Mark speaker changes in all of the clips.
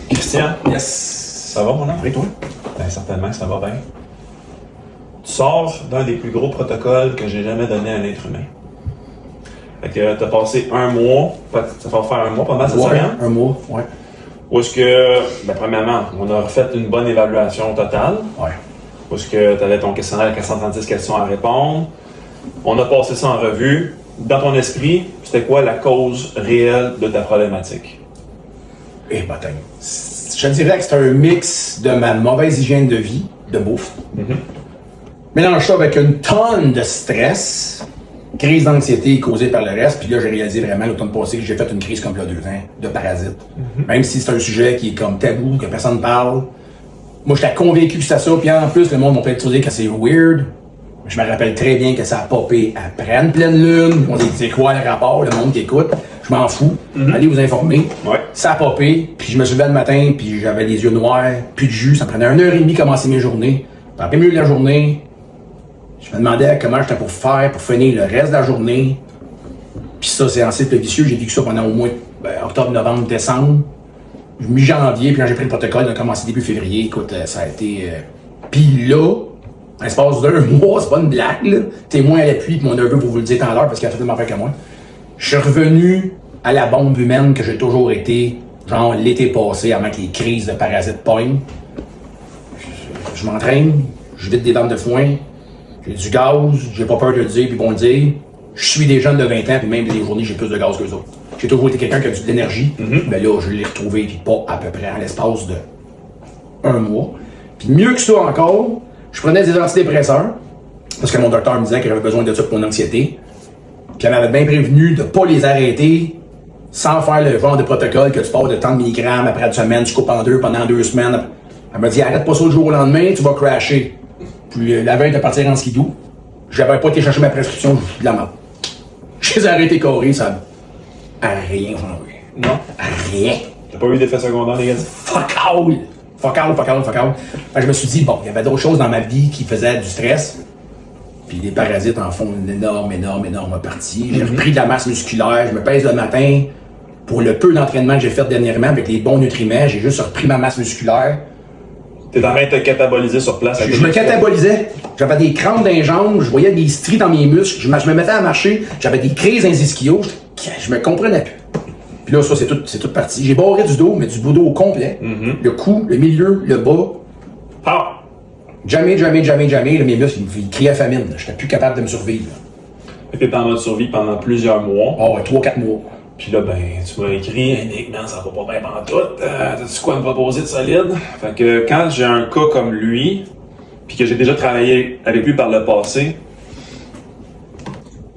Speaker 1: Christian,
Speaker 2: Yes.
Speaker 1: ça va mon nom?
Speaker 2: Et toi?
Speaker 1: Ben, certainement que ça va bien. Tu sors d'un des plus gros protocoles que j'ai jamais donné à un être humain. Fait que t'as passé un mois, ça va faire un mois, pas mal cette semaine.
Speaker 2: Un mois, ouais.
Speaker 1: Où est-ce que, ben, premièrement, on a refait une bonne évaluation totale.
Speaker 2: Ouais.
Speaker 1: Où est-ce que tu avais ton questionnaire avec 436 questions à répondre. On a passé ça en revue. Dans ton esprit, c'était quoi la cause réelle de ta problématique?
Speaker 2: Eh ben, je dirais que c'est un mix de ma mauvaise hygiène de vie, de bouffe. Mélange ça avec une tonne de stress, crise d'anxiété causée par le reste, puis là, j'ai réalisé vraiment l'automne passé que j'ai fait une crise comme là 2 ans, de parasite. Même si c'est un sujet qui est comme tabou, que personne ne parle. Moi, j'étais convaincu que c'était ça, puis en plus, le monde m'a peut-être dire que c'est weird. Je me rappelle très bien que ça a popé après une pleine lune. On dit, c'est quoi le rapport, le monde qui écoute? Je m'en fous. Allez vous informer.
Speaker 1: Ouais.
Speaker 2: Ça a popé, puis je me suis levé le matin, puis j'avais les yeux noirs, plus de jus. Ça me prenait 1h30 commencer mes journées. Puis après mieux de la journée, je me demandais comment j'étais pour faire pour finir le reste de la journée. Puis ça, c'est un cycle vicieux. J'ai vécu ça pendant au moins octobre, novembre, décembre. Mi-janvier, puis quand j'ai pris le protocole, on a commencé début février. Écoute, ça a été... Puis là, en l'espace d'1 mois, c'est pas une blague, là. Témoin à l'appui, puis mon neveu pour vous le dire tant l'heure, parce qu'il a fait tellement peur que moi. Je suis revenu à la bombe humaine que j'ai toujours été, genre l'été passé, avant que les crises de parasites pognent. Je m'entraîne, je vide des dents de foin, j'ai du gaz, j'ai pas peur de le dire, puis bon le dire. Je suis des jeunes de 20 ans, puis même les journées, j'ai plus de gaz qu'eux autres. J'ai toujours été quelqu'un qui a de l'énergie, mais là, je l'ai retrouvé, puis pas à peu près en l'espace de 1 mois. Puis mieux que ça encore, je prenais des antidépresseurs, parce que mon docteur me disait que j'avais besoin de ça pour mon anxiété. Puis elle m'avait bien prévenu de ne pas les arrêter sans faire le genre de protocole que tu passes de tant de milligrammes après une semaine, tu coupes en 2 pendant 2 semaines. Elle m'a dit arrête pas ça le jour au lendemain, tu vas crasher. Puis la veille de partir en skidoo, j'avais pas été chercher ma prescription, je suis de la merde. Je les ai arrêtés carrés, ça a rien changé.
Speaker 1: Non.
Speaker 2: Rien.
Speaker 1: T'as pas eu d'effet secondaire négatif?
Speaker 2: Fuck all! Fuck all. Fait que je me suis dit, bon, il y avait d'autres choses dans ma vie qui faisaient du stress. Puis les parasites en font une énorme partie. J'ai repris de la masse musculaire, je me pèse le matin. Pour le peu d'entraînement que j'ai fait dernièrement avec les bons nutriments, j'ai juste repris ma masse musculaire.
Speaker 1: T'es en train de te cataboliser sur place.
Speaker 2: Je me catabolisais. J'avais des crampes dans les jambes, je voyais des stries dans mes muscles, je me mettais à marcher, j'avais des crises dans les ischios, je me comprenais plus. Puis là, ça, c'est tout parti. J'ai barré du dos, mais du dos au complet. Le cou, le milieu, le bas.
Speaker 1: Ah!
Speaker 2: Jamais, là, mes muscles, ils criaient famine. J'étais plus capable de me survivre.
Speaker 1: Fait que t'es en mode survie pendant plusieurs mois.
Speaker 2: Ah ouais, 3-4 mois.
Speaker 1: Puis là, ben, tu m'as écrit, Nick, man, ça va pas bien pantoute. T'as-tu quoi à me proposer de solide? Fait que quand j'ai un cas comme lui, puis que j'ai déjà travaillé avec lui par le passé,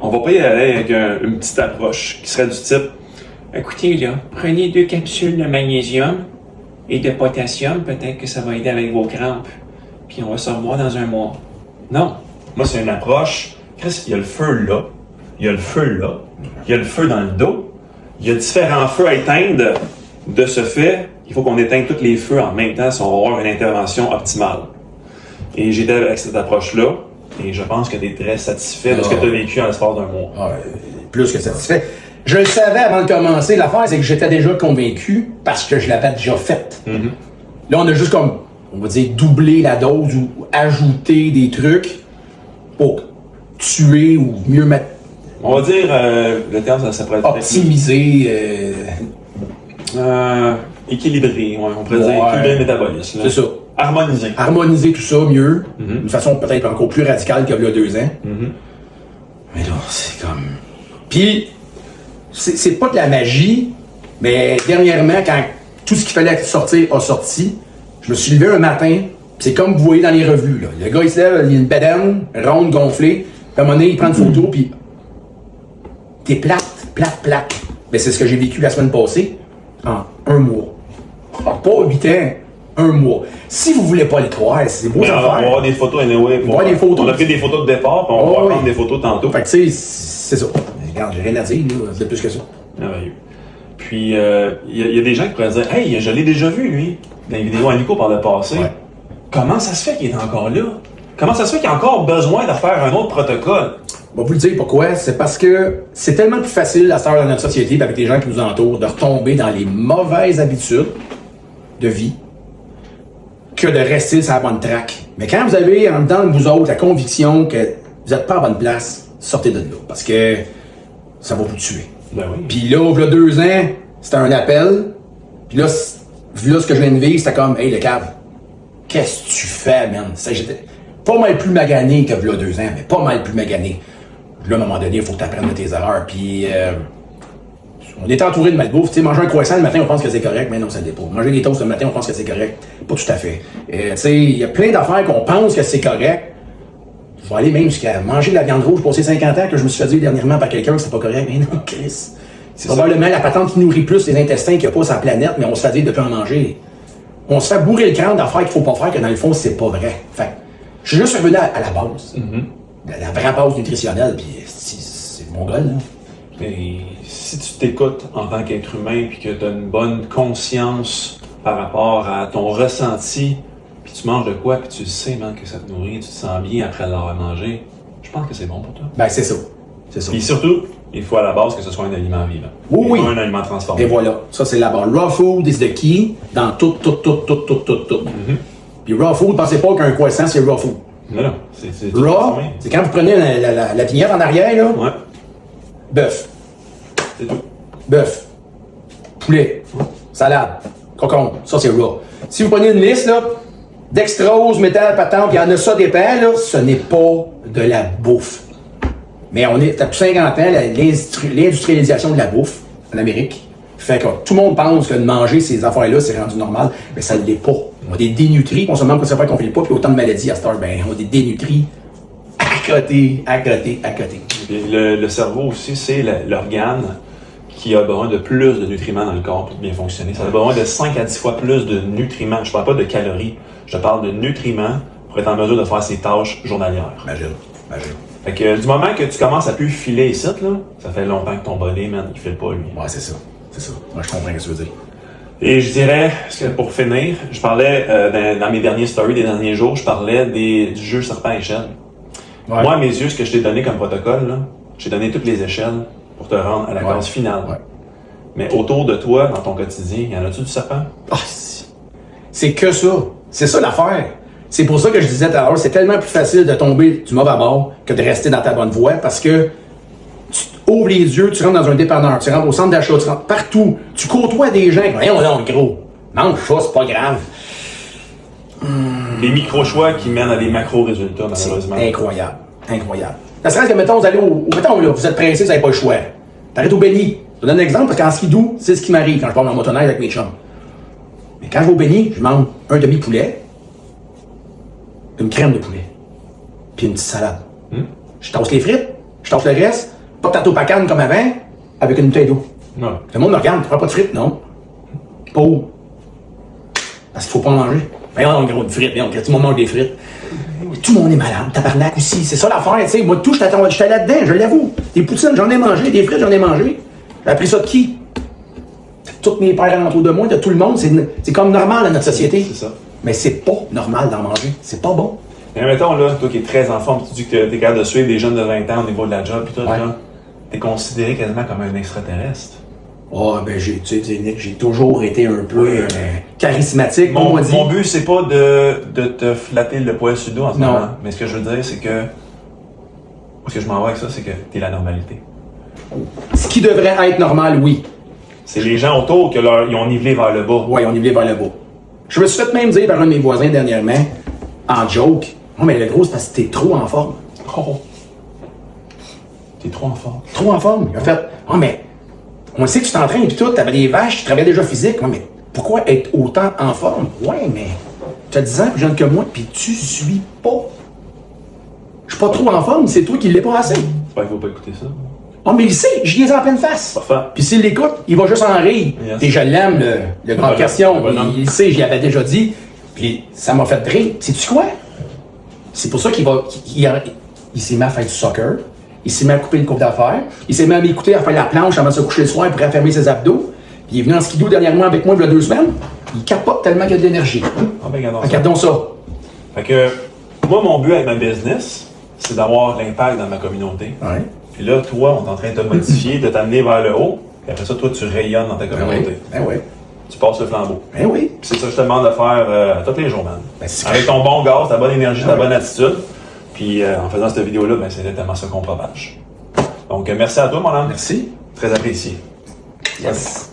Speaker 1: on va pas y aller avec une petite approche qui serait du type, écoutez, là, prenez 2 capsules de magnésium et de potassium, peut-être que ça va aider avec vos crampes. Puis on va se revoir dans 1 mois. Non. Moi, c'est une approche. Chris, il y a le feu là. Il y a le feu là. Il y a le feu dans le dos. Il y a différents feux à éteindre. De ce fait, il faut qu'on éteigne tous les feux en même temps si on va avoir une intervention optimale. Et j'étais avec cette approche-là. Et je pense que tu es très satisfait de ce que tu as vécu en l'espace d'1 mois.
Speaker 2: Ah, plus que satisfait. Je le savais avant de commencer. L'affaire, c'est que j'étais déjà convaincu parce que je l'avais déjà faite. Là, on a juste comme, on va dire, doubler la dose ou ajouter des trucs pour tuer ou mieux mettre.
Speaker 1: On va dire, le terme, ça pourrait être
Speaker 2: optimiser.
Speaker 1: Équilibré, ouais, on pourrait dire équilibrer le métabolisme.
Speaker 2: C'est ça.
Speaker 1: Harmoniser.
Speaker 2: Harmoniser tout ça mieux, d'une façon peut-être encore plus radicale qu'il y a 2 ans. Mais là, c'est comme. Puis, c'est pas de la magie, mais dernièrement, quand tout ce qu'il fallait sortir a sorti, je me suis levé un matin, c'est comme vous voyez dans les revues. Là. Le gars, il se lève, il a une bedaine ronde, gonflée, puis à un moment donné, il prend une photo, puis t'es plate. Mais c'est ce que j'ai vécu la semaine passée, en 1 mois. Pas 8 ans, 1 mois. Si vous voulez pas les croire, c'est beau
Speaker 1: on va avoir des photos anyway. On a pris des photos de départ, puis on va prendre des photos tantôt.
Speaker 2: Fait que tu sais, c'est ça. Regarde, j'ai rien à dire, là, c'est plus que ça.
Speaker 1: Merveilleux. Puis, il y a des gens qui pourraient dire « Hey, je l'ai déjà vu, lui, dans les vidéos à Nico par le passé.
Speaker 2: Ouais.
Speaker 1: Comment ça se fait qu'il est encore là? Comment ça se fait qu'il a encore besoin de faire un autre protocole? »
Speaker 2: Je vais vous le dire pourquoi. C'est parce que c'est tellement plus facile à cette heure dans notre société, avec les gens qui nous entourent, de retomber dans les mauvaises habitudes. de vie que de rester sur la bonne track. Mais quand vous avez en dedans de vous autres la conviction que vous n'êtes pas à la bonne place, sortez de là. Parce que ça va vous tuer.
Speaker 1: Ben oui.
Speaker 2: Puis là, il y a 2 ans, c'était un appel. Puis là, vu là ce que je viens de vivre, c'était comme, hey, le cave, qu'est-ce que tu fais, man? J'étais pas mal plus magané que là 2 ans, mais pas mal plus magané. Là, à un moment donné, il faut que tu apprennes de tes erreurs. Puis, on est entouré de malbouffe. Tu sais, manger un croissant le matin, on pense que c'est correct, mais non, ça l'est pas. Manger des toasts le matin, on pense que c'est correct. Pas tout à fait. Tu sais, il y a plein d'affaires qu'on pense que c'est correct. Il faut aller même jusqu'à manger de la viande rouge pour ces 50 ans que je me suis fait dire dernièrement par quelqu'un que c'est pas correct. Mais non, Chris. C'est probablement la patente qui nourrit plus les intestins qu'il n'y a pas sur la planète, mais on se fait dire de plus en manger. On se fait bourrer le crâne d'affaires qu'il faut pas faire, que dans le fond, c'est pas vrai. Fait je suis juste revenu à la base. La vraie base nutritionnelle, puis c'est mon gars, là.
Speaker 1: Mais si tu t'écoutes en tant qu'être humain, puis que tu as une bonne conscience par rapport à ton ressenti, puis tu manges de quoi, puis tu sais, man, que ça te nourrit, tu te sens bien après l'avoir mangé, je pense que c'est bon pour toi.
Speaker 2: Ben, c'est ça. C'est ça.
Speaker 1: Puis surtout, il faut à la base que ce soit un aliment vivant.
Speaker 2: Oui.
Speaker 1: Pas un aliment transformé.
Speaker 2: Et voilà. Ça, c'est la base. Raw food is the key dans tout. Puis raw food, pensez pas qu'un croissant, c'est raw food.
Speaker 1: Non. C'est tout
Speaker 2: Raw,
Speaker 1: transformé.
Speaker 2: c'est quand vous prenez la vignette en arrière, là.
Speaker 1: Ouais.
Speaker 2: Bœuf.
Speaker 1: C'est tout.
Speaker 2: Bœuf. Poulet. Salade. Cocon. Ça, c'est raw. Si vous prenez une liste, là, dextrose, métal, patente, il y en a ça des pains, là, ce n'est pas de la bouffe. Mais depuis 50 ans, l'industrialisation de la bouffe en Amérique fait que tout le monde pense que de manger ces affaires-là, c'est rendu normal, mais ça ne l'est pas. On a des dénutris, on se demande pourquoi ça fait qu'on ne fait pas, puis autant de maladies à cette heure, ben, on a des dénutris à côté.
Speaker 1: Puis le cerveau aussi, c'est l'organe qui a besoin de plus de nutriments dans le corps pour bien fonctionner. Ça a besoin de 5 à 10 fois plus de nutriments. Je ne parle pas de calories, je parle de nutriments pour être en mesure de faire ses tâches journalières.
Speaker 2: Imagine.
Speaker 1: Fait que du moment que tu commences à plus filer ici, là, ça fait longtemps que ton body, man, il file pas, lui.
Speaker 2: Ouais, c'est ça. Moi, je comprends ce que tu veux dire.
Speaker 1: Et je dirais, parce que pour finir, je parlais, dans mes derniers stories des derniers jours, je parlais du jeu serpent à échelle.
Speaker 2: Ouais.
Speaker 1: Moi, à mes yeux, ce que je t'ai donné comme protocole, là, j'ai donné toutes les échelles pour te rendre à la case finale.
Speaker 2: Ouais.
Speaker 1: Mais autour de toi, dans ton quotidien, y en a-tu du serpent?
Speaker 2: Ah, c'est que ça. C'est ça l'affaire. C'est pour ça que je disais tout à l'heure, c'est tellement plus facile de tomber du mauvais bord que de rester dans ta bonne voie parce que tu ouvres les yeux, tu rentres dans un dépanneur, tu rentres au centre d'achat, tu rentres partout, tu côtoies des gens, voyons non, gros, mange ça, c'est pas grave.
Speaker 1: Les micro-choix qui mènent à des macro-résultats, malheureusement.
Speaker 2: C'est incroyable. Ça serait que, mettons, vous allez mettons, là, vous êtes pressé, vous n'avez pas le choix. T'arrêtes au Benny. Je vous donne un exemple parce qu'en skidoo, c'est ce qui m'arrive quand je pars en motoneige avec mes chums. Mais quand je vais au Benny, je mange un demi-poulet, une crème de poulet, puis une petite salade. Je tasse les frites, je tasse le reste, pas de tarte au pacane comme avant, avec une bouteille d'eau.
Speaker 1: Ouais.
Speaker 2: Le monde me regarde, tu prends pas de frites, non? Pas où? Parce qu'il faut pas en manger. Voyons, on gros de frites, tout le monde mange des frites. Tout le monde est malade, tabarnak aussi. C'est ça l'affaire, tu sais. Moi, tout, j'étais là-dedans, je l'avoue. Des poutines, j'en ai mangé, des frites, j'en ai mangé. J'ai appris ça de qui? De tous mes pères autour de moi, de tout le monde. C'est comme normal dans notre société.
Speaker 1: C'est ça.
Speaker 2: Mais c'est pas normal d'en manger. C'est pas bon.
Speaker 1: Mais mettons, là, toi qui es très en forme, tu dis que t'es capable de suivre des jeunes de 20 ans au niveau de la job, pis tout,
Speaker 2: Ouais.
Speaker 1: là, t'es considéré quasiment comme un extraterrestre.
Speaker 2: Oh, ben, tu sais, Nick, j'ai toujours été un peu charismatique.
Speaker 1: Mon
Speaker 2: on dit.
Speaker 1: but, c'est pas de te flatter le poil sur le dos en ce
Speaker 2: Non.
Speaker 1: moment. Mais ce que je veux dire, c'est que. Où est-ce que je m'en vais avec ça, c'est que t'es la normalité.
Speaker 2: Ce qui devrait être normal, oui.
Speaker 1: C'est les gens autour qui ils ont nivelé vers le bas.
Speaker 2: Ouais, on y vient vers le bas. Je me suis fait même dire par un de mes voisins dernièrement, en joke, oh, mais le gros, c'est parce que t'es trop en forme.
Speaker 1: Oh. T'es trop en forme.
Speaker 2: Trop en forme. Il a fait, oh, mais on sait que tu t'entraînes et tout, t'avais des vaches, tu travaillais déjà physique. Ouais, mais pourquoi être autant en forme? Ouais, mais tu as 10 ans plus jeune que moi, puis tu suis pas. Je suis pas trop en forme, c'est toi qui l'es pas assez.
Speaker 1: J'espère qu'il faut pas écouter ça.
Speaker 2: Oh, mais il sait, j'y ai en pleine face.
Speaker 1: Parfait.
Speaker 2: Puis s'il l'écoute, il va juste en rire.
Speaker 1: Yes.
Speaker 2: Et je l'aime, le grand
Speaker 1: Voilà,
Speaker 2: question.
Speaker 1: voilà.
Speaker 2: Il sait, j'y avais déjà dit. Puis ça m'a fait rire. Sais-tu quoi? C'est pour ça qu'il s'est mis à faire du soccer. Il s'est mis à couper une coupe d'affaires. Il s'est mis à m'écouter à faire la planche avant de se coucher le soir pour raffermer ses abdos. Puis il est venu en skidoo dernièrement avec moi il y a 2 semaines. Il capote tellement qu'il y a de l'énergie.
Speaker 1: Ah ben, regardons ça.
Speaker 2: Regardons ça.
Speaker 1: Fait que, moi, mon but avec ma business, c'est d'avoir l'impact dans ma communauté.
Speaker 2: Ouais.
Speaker 1: Puis là, toi, on est en train de te modifier, de t'amener vers le haut. Puis après ça, toi, tu rayonnes dans ta
Speaker 2: Ben
Speaker 1: communauté.
Speaker 2: oui. Ben oui.
Speaker 1: tu passes le flambeau.
Speaker 2: Ben oui.
Speaker 1: Puis c'est ça que je te demande de faire tous les jours, man.
Speaker 2: Ben, c'est
Speaker 1: Avec ton bon gaz, ta bonne énergie, ta
Speaker 2: ouais.
Speaker 1: bonne attitude. Puis en faisant cette vidéo-là, ben, c'est exactement ça qu'on propage. Donc, merci à toi, mon homme.
Speaker 2: Merci.
Speaker 1: Très apprécié.
Speaker 2: Yes.